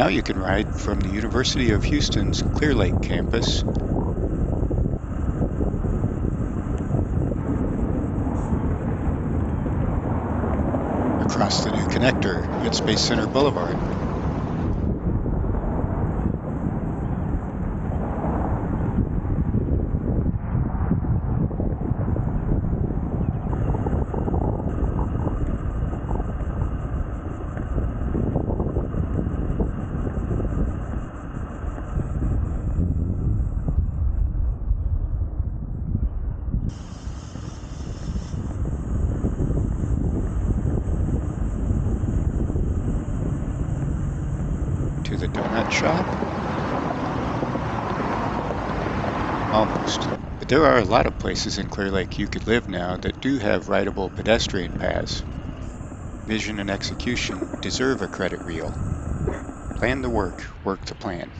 Now you can ride from the University of Houston's Clear Lake campus across the new connector at Space Center Boulevard. To the donut shop? Almost. But there are a lot of places in Clear Lake you could live now that do have rideable pedestrian paths. Vision and execution deserve a credit reel. Plan the work the plan.